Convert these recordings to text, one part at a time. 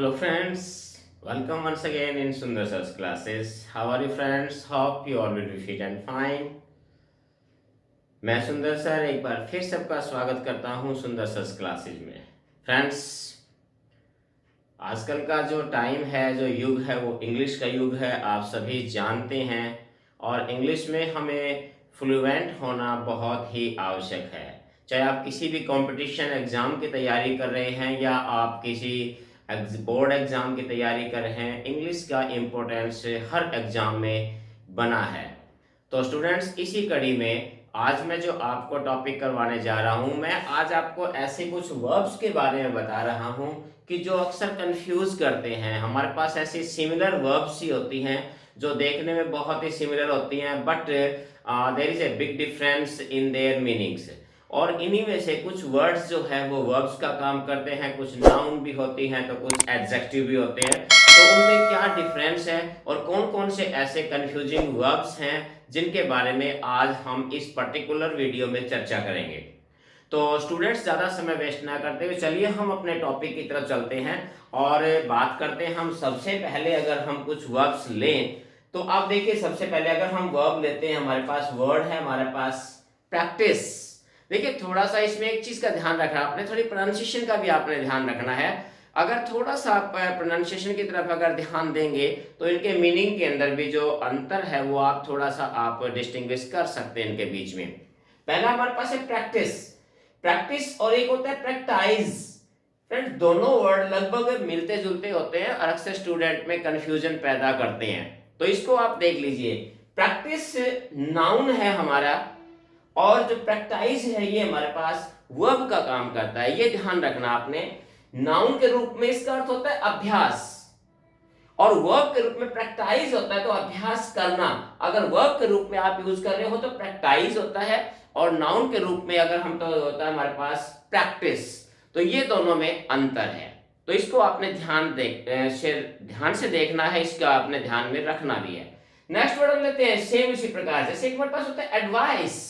Hello friends, welcome once again in Sundar Sir's classes. How are you friends? Hope you all will be fit and fine. मैं सुंदर sir एक बार फिर सबका स्वागत करता हूं सुंदर सर क्लासेज में। फ्रेंड्स, आजकल का जो टाइम है, जो युग है, वो इंग्लिश का युग है, आप सभी जानते हैं। और इंग्लिश में हमें फ्लुएंट होना बहुत ही आवश्यक है। चाहे आप किसी भी कंपटीशन एग्ज़ाम की तैयारी कर रहे हैं या आप किसी बोर्ड एग्ज़ाम की तैयारी कर रहे हैं, इंग्लिश का इम्पोर्टेंस हर एग्ज़ाम में बना है। तो स्टूडेंट्स, इसी कड़ी में आज मैं जो आपको टॉपिक करवाने जा रहा हूं, मैं आज आपको ऐसे कुछ वर्ब्स के बारे में बता रहा हूं कि जो अक्सर कंफ्यूज करते हैं। हमारे पास ऐसी सिमिलर वर्ब्स ही होती हैं जो देखने में बहुत ही सिमिलर होती हैं, but there is a big difference in their meanings. और इन्हीं में से कुछ वर्ड्स जो है वो वर्ब्स का काम करते हैं, कुछ नाउन भी होती हैं तो कुछ एडजेक्टिव भी होते हैं। तो उनमें क्या डिफरेंस है और कौन कौन से ऐसे कंफ्यूजिंग वर्ब्स हैं जिनके बारे में आज हम इस पर्टिकुलर वीडियो में चर्चा करेंगे। तो स्टूडेंट्स, ज़्यादा समय वेस्ट ना करते हुए चलिए हम अपने टॉपिक की तरफ चलते हैं और बात करते हैं। हम सबसे पहले अगर हम कुछ वर्ब्स लें तो आप देखिए, सबसे पहले अगर हम वर्ब लेते हैं, हमारे पास वर्ड है, हमारे पास प्रैक्टिस। देखिए, थोड़ा सा इसमें एक चीज़ का ध्यान रखना आपने, थोड़ी प्रोनाउंसिएशन का भी आपने ध्यान रखना है। अगर थोड़ा सा आप प्रोनाउंसिएशन की तरफ अगर ध्यान देंगे तो इनके मीनिंग के अंदर भी जो अंतर है वो आप थोड़ा सा आप डिस्टिंग्विश कर सकते हैं इनके बीच में। पहला हमारे पास है प्रैक्टिस। प्रैक्टिस और एक होता है प्रैक्टाइज। फ्रेंड्स, दोनों वर्ड लगभग मिलते जुलते होते हैं और अक्सर स्टूडेंट में कंफ्यूजन पैदा करते हैं। तो इसको आप देख लीजिए, प्रैक्टिस नाउन है हमारा और जो प्रैक्टाइज है ये हमारे पास वर्ब का काम करता है। ये ध्यान रखना आपने। नाउन के रूप में इसका अर्थ होता है अभ्यास और वर्ब के रूप में प्रैक्टाइज होता है तो अभ्यास करना। अगर वर्ब के रूप में आप यूज कर रहे हो तो प्रैक्टाइज होता है और नाउन के रूप में अगर हम तो होता है हमारे पास प्रैक्टिस। तो ये दोनों में अंतर है। तो इसको आपने ध्यान से देखना है, इसका आपने ध्यान में रखना भी है। नेक्स्ट वर्ड हम लेते हैं सेम इसी प्रकार। जैसे एक हमारे पास होता है एडवाइस।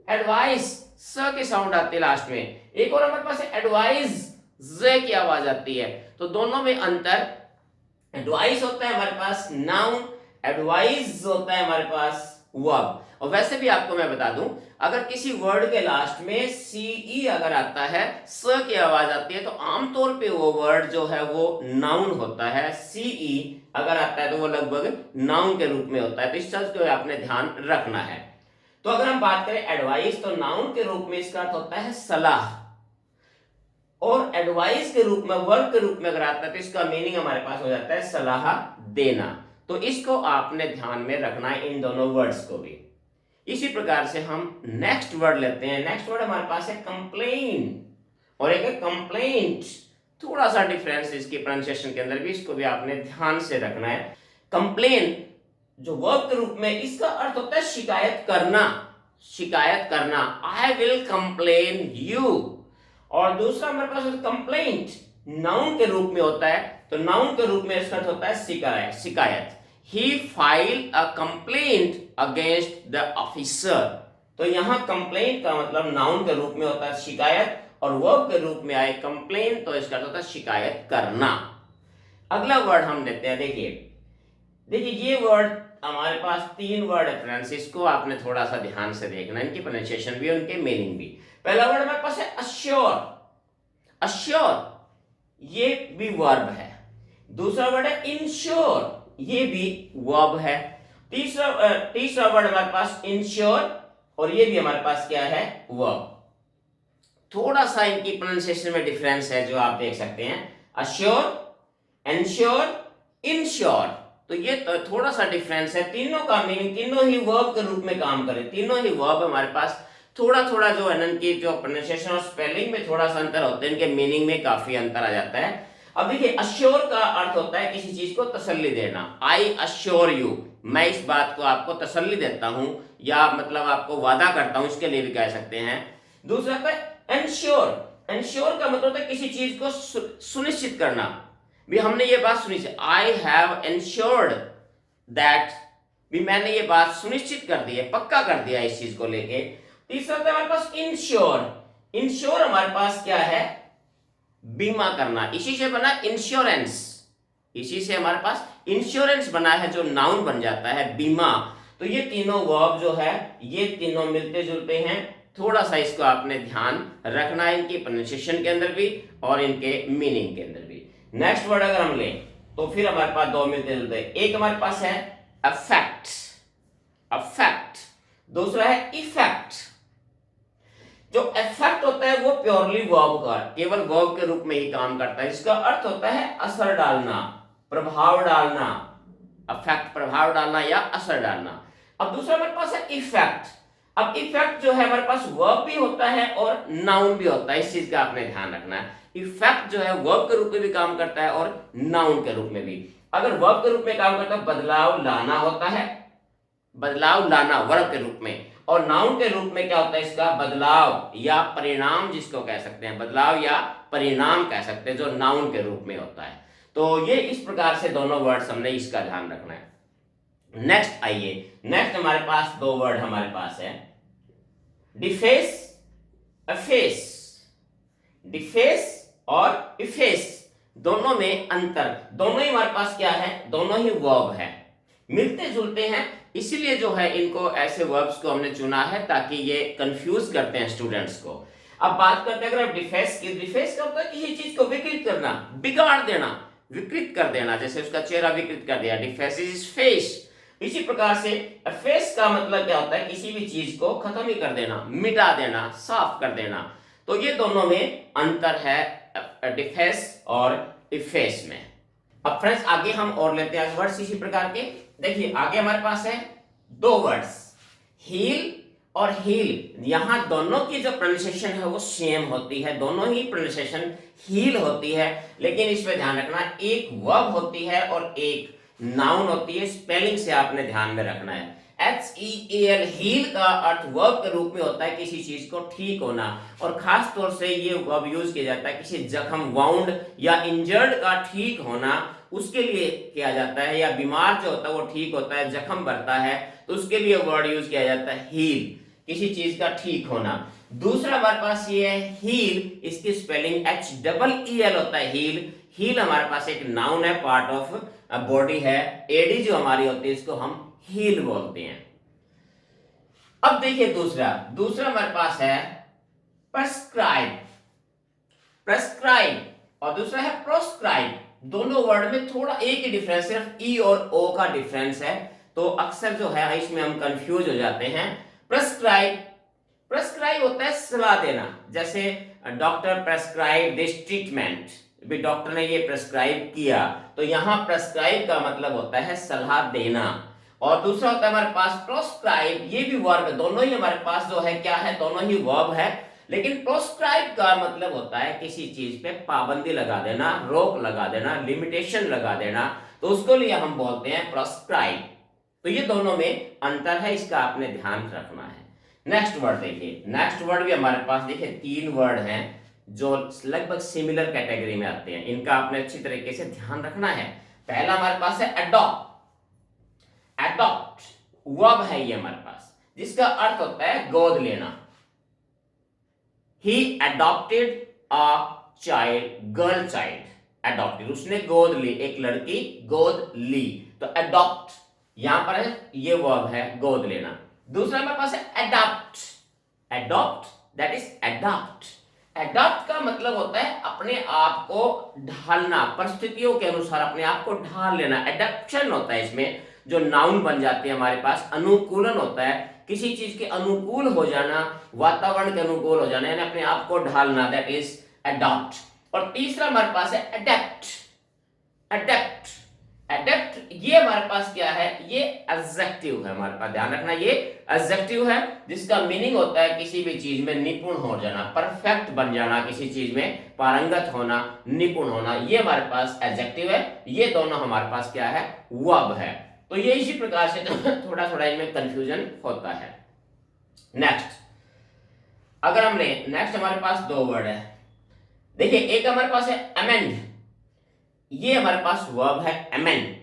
एडवाइस स की साउंड आती है लास्ट में। एक और हमारे पास है एडवाइस, ज की आवाज आती है। तो दोनों में अंतर, एडवाइस होता है हमारे पास नाउन, एडवाइस होता है हमारे पास वर्ब। और वैसे भी आपको मैं बता दूं, अगर किसी वर्ड के लास्ट में सीई अगर आता है, स की आवाज आती है, तो आमतौर पे वो वर्ड जो है वो नाउन होता है। सीई अगर आता है तो वो लगभग नाउन के रूप में होता है। तो इस चीज को आपने ध्यान रखना है। तो अगर हम बात करें एडवाइस, तो नाउन के रूप में इसका अर्थ होता है सलाह और एडवाइस के रूप में, वर्ब के रूप में अगर आता है तो इसका मीनिंग हमारे पास हो जाता है सलाह देना। तो इसको आपने ध्यान में रखना है, इन दोनों वर्ड्स को भी। इसी प्रकार से हम नेक्स्ट वर्ड लेते हैं। नेक्स्ट वर्ड हमारे पास है कंप्लेन और एक है कंप्लेंट। थोड़ा सा डिफरेंस इसकी प्रोनाउंसिएशन के अंदर भी, इसको भी आपने ध्यान से रखना है। कंप्लेन जो वर्ब के रूप में, इसका अर्थ होता है शिकायत करना। शिकायत करना, आई विल कंप्लेन यू। और दूसरा हमारे पास कंप्लेंट नाउन के रूप में होता है। तो नाउन के रूप में इसका अर्थ होता है शिकायत। शिकायत, he file a complaint against the officer. तो यहां कंप्लेंट का मतलब नाउन के रूप में होता है शिकायत और वर्ब के रूप में आए कंप्लेन तो इसका अर्थ होता है शिकायत करना। अगला वर्ड हम लेते हैं। देखिए ये वर्ड हमारे पास तीन वर्ड है फ्रेंड्स, इसको आपने थोड़ा सा ध्यान से देखना, इनकी प्रोनाउंसिएशन भी उनके मीनिंग भी। पहला वर्ड हमारे पास है अश्योर। अश्योर ये भी वर्ब है। दूसरा वर्ड है इंश्योर, ये भी वर्ब है। तीसरा वर्ड हमारे पास इंश्योर और ये भी हमारे पास क्या है, वर्ब। थोड़ा सा इनकी प्रोनाउंसिएशन में डिफरेंस है जो आप देख सकते हैं। अश्योर, इंश्योर, इंश्योर, तो ये थोड़ा सा डिफरेंस है। तीनों का मीनिंग, तीनों ही वर्ब के रूप में काम करे, तीनों ही वर्ब हमारे पास। थोड़ा थोड़ा जो है इनकी जो प्रोनाउंसिएशन और स्पेलिंग में थोड़ा सा अंतर होता है, इनके मीनिंग में काफी अंतर आ जाता है। अब देखिए, अश्योर का अर्थ होता है किसी चीज को तसल्ली देना। आई अश्योर यू, मैं इस बात को आपको तसल्ली देता हूं या मतलब आपको वादा करता हूं, इसके लिए भी कह सकते हैं। दूसरा है एंश्योर। एंश्योर का मतलब है किसी चीज को सुनिश्चित करना। भी हमने ये बात सुनी है, आई हैव एंश्योर्ड दैट, भी मैंने ये बात सुनिश्चित कर दी है, पक्का कर दिया इस चीज को लेके। तीसरा था हमारे पास इंश्योर। इंश्योर हमारे पास क्या है, बीमा करना, इसी से बना इंश्योरेंस, इसी से हमारे पास इंश्योरेंस बना है जो नाउन बन जाता है बीमा। तो ये तीनों वर्ब जो है ये तीनों मिलते जुलते हैं, थोड़ा सा इसको आपने ध्यान रखना है इनकी प्रोनाउंसिएशन के अंदर भी और इनके मीनिंग के अंदर भी। नेक्स्ट वर्ड अगर हम लें तो फिर हमारे पास दो मिलते जुलते हैं, एक हमारे पास है अफेक्ट, अफेक्ट, दूसरा है इफेक्ट। जो इफेक्ट होता है वो प्योरली वर्ब का, केवल वर्ब के रूप में ही काम करता है, इसका अर्थ होता है असर डालना, प्रभाव डालना, अफेक्ट प्रभाव डालना या असर डालना। अब दूसरा हमारे पास है इफेक्ट। अब इफेक्ट जो है हमारे पास वर्ब भी होता है और नाउन भी होता है, इस चीज का आपने ध्यान रखना है। इफेक्ट जो है वर्ब के रूप में भी काम करता है और नाउन के रूप में भी। अगर वर्ब के रूप में काम करता है बदलाव लाना होता है, बदलाव लाना वर्ब के रूप में, और नाउन के रूप में क्या होता है इसका बदलाव या परिणाम, जिसको कह सकते हैं बदलाव या परिणाम कह सकते हैं, जो नाउन के रूप में होता है। तो ये इस प्रकार से दोनों वर्ड्स हमने इसका ध्यान रखना है। नेक्स्ट आइए, नेक्स्ट हमारे पास दो वर्ड हमारे पास है डिफेस, अफेस। डिफेस और इफेस दोनों में अंतर, दोनों ही हमारे पास क्या है, दोनों ही वर्ब है, मिलते जुलते हैं, इसीलिए जो है इनको ऐसे वर्ब्स को हमने चुना है ताकि ये कंफ्यूज करते हैं स्टूडेंट्स को। अब बात करते हैं अगर आप डिफेस की, डिफेस का होता है किसी चीज को विकृत करना, बिगाड़ देना, विकृत कर देना, जैसे उसका चेहरा विकृत कर दिया, डिफेस इज फेस। इसी प्रकार से फेस का मतलब क्या होता है, किसी भी चीज को खत्म ही कर देना, मिटा देना, साफ कर देना। तो ये दोनों में अंतर है डिफेस और इफेस में। अब फ्रेंड्स आगे हम और लेते हैं वर्ड्स इसी प्रकार के। देखिए आगे हमारे पास है दो वर्ड्स हील और हील। यहां दोनों की जो प्रोनाउंसिएशन है वो सेम होती है, दोनों ही प्रोनाउंसिएशन हील होती है, लेकिन इसमें ध्यान रखना एक वर्ब होती है और एक नाउन होती है। स्पेलिंग से आपने ध्यान में रखना है। HEAL हील का अर्थ वर्ब के रूप में होता है किसी चीज को ठीक होना, और खास तौर से ये वर्ब यूज किया जाता है किसी जख्म, वाउंड या इंजर्ड का ठीक होना, उसके लिए किया जाता है, या बीमार जो होता है वो ठीक होता है, जख्म भरता है, तो उसके लिए वर्ड यूज किया जाता है हील, किसी चीज का ठीक होना। दूसरा हमारे पास ये है हील, इसकी स्पेलिंग HEEL होता है हील। हील हमारे पास एक नाउन है, पार्ट ऑफ बॉडी है, एडी जो हमारी होती है इसको हम हील बोलते हैं। अब देखिए दूसरा हमारे पास है प्रेस्क्राइब, प्रेस्क्राइब, और दूसरा है प्रोस्क्राइब। दोनों वर्ड में थोड़ा एक ही डिफरेंस, सिर्फ ई और ओ का डिफरेंस है, तो अक्सर जो है इसमें हम कंफ्यूज हो जाते हैं। प्रेस्क्राइब, प्रेस्क्राइब होता है सलाह देना, जैसे डॉक्टर प्रेस्क्राइब दिस ट्रीटमेंट, भी डॉक्टर ने ये प्रेस्क्राइब किया, तो यहां प्रेस्क्राइब का मतलब होता है सलाह देना। और दूसरा होता है हमारे पास प्रोस्क्राइब, ये भी वर्ब है, दोनों ही हमारे पास जो है क्या है, दोनों ही वर्ब है, लेकिन प्रोस्क्राइब का मतलब होता है किसी चीज पे पाबंदी लगा देना, रोक लगा देना, लिमिटेशन लगा देना, तो उसको लिए हम बोलते हैं प्रोस्क्राइब। तो ये दोनों में अंतर है, इसका आपने ध्यान रखना है। नेक्स्ट वर्ड देखिए, नेक्स्ट वर्ड भी हमारे पास देखिए तीन वर्ड हैं जो लगभग सिमिलर कैटेगरी में आते हैं, इनका आपने अच्छी तरीके से ध्यान रखना है। पहला हमारे पास है अडॉप्ट, अडॉप्ट वर्ब है ये हमारे पास, जिसका अर्थ होता है गोद लेना। He adopted a child, girl child, adopted, उसने गोद ली, एक लड़की गोद ली, तो adopt यहां पर है, ये वर्ब है गोद लेना। दूसरा हमारे पास है adopt, adopt that is adopt, adopt का मतलब होता है अपने आप को ढालना, परिस्थितियों के अनुसार अपने आप को ढाल लेना। adaptation होता है इसमें, जो नाउन बन जाती है हमारे पास, अनुकूलन होता है, किसी चीज के अनुकूल हो जाना, वातावरण के अनुकूल हो जाना, यानी अपने आप को ढालना, दैट इज अडॉप्ट। और तीसरा हमारे पास है अडेप्ट, अडेप्ट, अडेप्ट ये हमारे पास क्या है, ये एडजेक्टिव है हमारे पास, ध्यान रखना ये एडजेक्टिव है, जिसका मीनिंग होता है किसी भी चीज में निपुण हो जाना, परफेक्ट बन जाना, किसी चीज में पारंगत होना, निपुण होना, ये हमारे पास एडजेक्टिव है। ये दोनों हमारे पास क्या है, वर्ब है। तो ये इसी प्रकार से थोड़ा थोड़ा इनमें कंफ्यूजन होता है। नेक्स्ट अगर हम लें, नेक्स्ट हमारे पास दो वर्ड है, देखिए एक हमारे पास है अमेंड, ये हमारे पास वर्ब है अमेंड,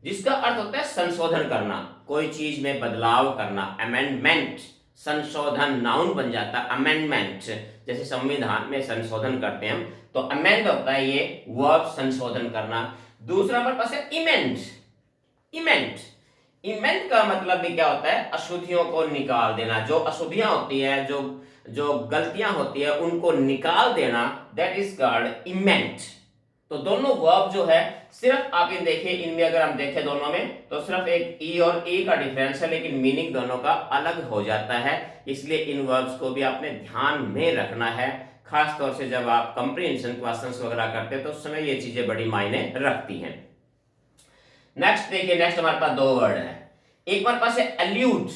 जिसका अर्थ होता है संशोधन करना, कोई चीज में बदलाव करना, अमेंडमेंट संशोधन, नाउन बन जाता है अमेंडमेंट। जैसे संविधान में संशोधन करते हैं हम, तो अमेंड होता है ये वर्ब, संशोधन करना। दूसरा हमारे पास है इमेंट। इमेंट इमेंट का मतलब भी क्या होता है? अशुद्धियों को निकाल देना। जो अशुद्धियां होती है, जो जो गलतियां होती है, उनको निकाल देना, दैट इज कॉल्ड इमेंट। तो दोनों वर्ब जो है, सिर्फ आप इन देखिए, इनमें अगर हम देखें दोनों में, तो सिर्फ एक ई और ए का डिफरेंस है, लेकिन मीनिंग दोनों का अलग हो जाता है। इसलिए इन वर्ब्स को भी आपने ध्यान में रखना है, खास तौर से जब आप कंप्रीहेंशन क्वेश्चंस वगैरह करते हैं तो उस समय ये चीजें बड़ी मायने रखती हैं। नेक्स्ट देखिए, नेक्स्ट हमारे पास दो वर्ड है। एक हमारे पास है एल्यूड।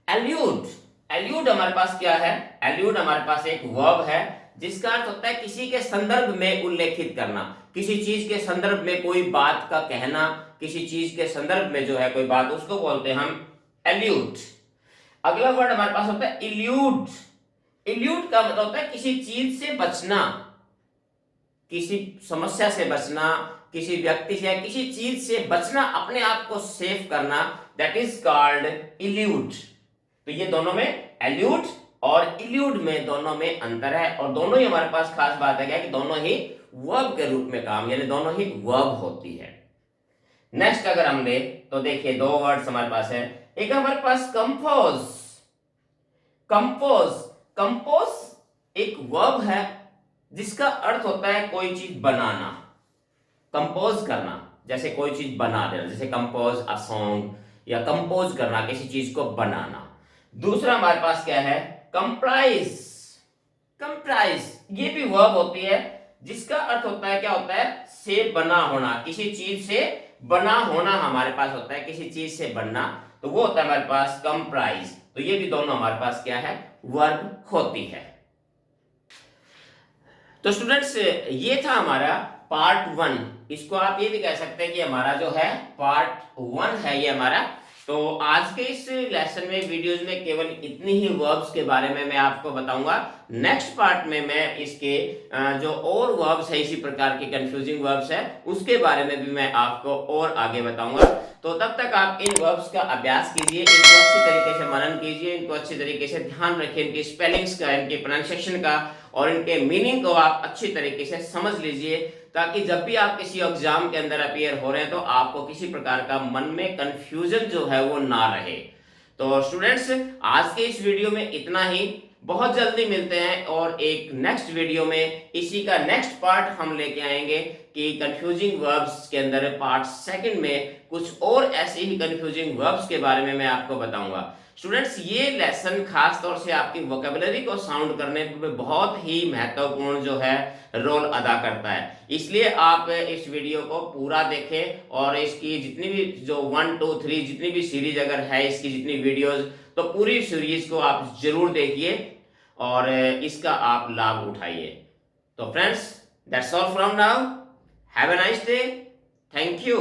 एल्यूड एल्यूड हमारे पास क्या है? एल्यूड हमारे पास एक वर्ब है जिसका अर्थ होता है किसी के संदर्भ में उल्लेखित करना, किसी चीज के संदर्भ में कोई बात का कहना, किसी चीज के संदर्भ में जो है कोई बात, उसको बोलते हैं हम एल्यूड। अगला वर्ड हमारे पास होता है इल्यूड। इल्यूड का मतलब होता है किसी चीज से बचना, किसी समस्या से बचना, किसी व्यक्ति से या किसी चीज से बचना, अपने आप को सेफ करना, दैट इज कॉल्ड इल्यूड। तो ये दोनों में, एल्यूड और इल्यूड में, दोनों में अंतर है। और दोनों ही हमारे पास खास बात है क्या, कि दोनों ही वर्ब के रूप में काम, यानी दोनों ही वर्ब होती है। नेक्स्ट अगर हम ले तो देखिए, दो वर्ड्स हमारे पास है। एक हमारे पास कंपोज। कंपोज कंपोज एक वर्ब है जिसका अर्थ होता है कोई चीज बनाना, कंपोज करना, जैसे कोई चीज बना देना, जैसे कंपोज अ सॉन्ग, या कंपोज करना, किसी चीज को बनाना। दूसरा हमारे पास क्या है? कंप्राइज। कंप्राइज ये भी वर्ब होती है जिसका अर्थ होता है, क्या होता है? से बना होना, किसी चीज से बना होना हमारे पास होता है, किसी चीज से बनना, तो वो होता है हमारे पास कंप्राइज। तो ये भी दोनों हमारे पास क्या है? वर्ब होती है। तो स्टूडेंट्स, ये था हमारा पार्ट 1। इसको आप ये भी कह सकते हैं कि हमारा जो है पार्ट 1 है ये हमारा। तो आज के इस लेसन में, वीडियोस में केवल इतनी ही वर्ब्स के बारे में मैं आपको बताऊंगा। नेक्स्ट पार्ट में मैं इसके जो और वर्ब्स है, इसी प्रकार के कंफ्यूजिंग वर्ब्स है, उसके बारे में भी मैं आपको और आगे बताऊंगा। तो तब तक आप इन वर्ब्स का अभ्यास कीजिए, इनको अच्छी तरीके से मनन कीजिए, इनको अच्छी तरीके से ध्यान रखिए, इनकी स्पेलिंग्स का, इनके प्रोनाउंसिएशन का और इनके मीनिंग को आप अच्छी तरीके से समझ लीजिए, ताकि जब भी आप किसी एग्जाम के अंदर अपीयर हो रहे हैं तो आपको किसी प्रकार का मन में कंफ्यूजन जो है वो ना रहे। तो स्टूडेंट्स, आज के इस वीडियो में इतना ही। बहुत जल्दी मिलते हैं और एक नेक्स्ट वीडियो में इसी का नेक्स्ट पार्ट हम लेके आएंगे कि कंफ्यूजिंग वर्ब्स के अंदर पार्ट 2 में कुछ और ऐसे ही कंफ्यूजिंग वर्ब्स के बारे में मैं आपको बताऊंगा। स्टूडेंट्स, ये लेसन खास तौर से आपकी वोकैबुलरी को साउंड करने में बहुत ही महत्वपूर्ण जो है रोल अदा करता है। इसलिए आप इस वीडियो को पूरा देखें और इसकी जितनी भी जो 1, 2, 3 जितनी भी सीरीज अगर है, इसकी जितनी वीडियोस, तो पूरी सीरीज को आप जरूर देखिए और इसका आप लाभ उठाइए। तो friends, that's all from now. Have a nice day. Thank you.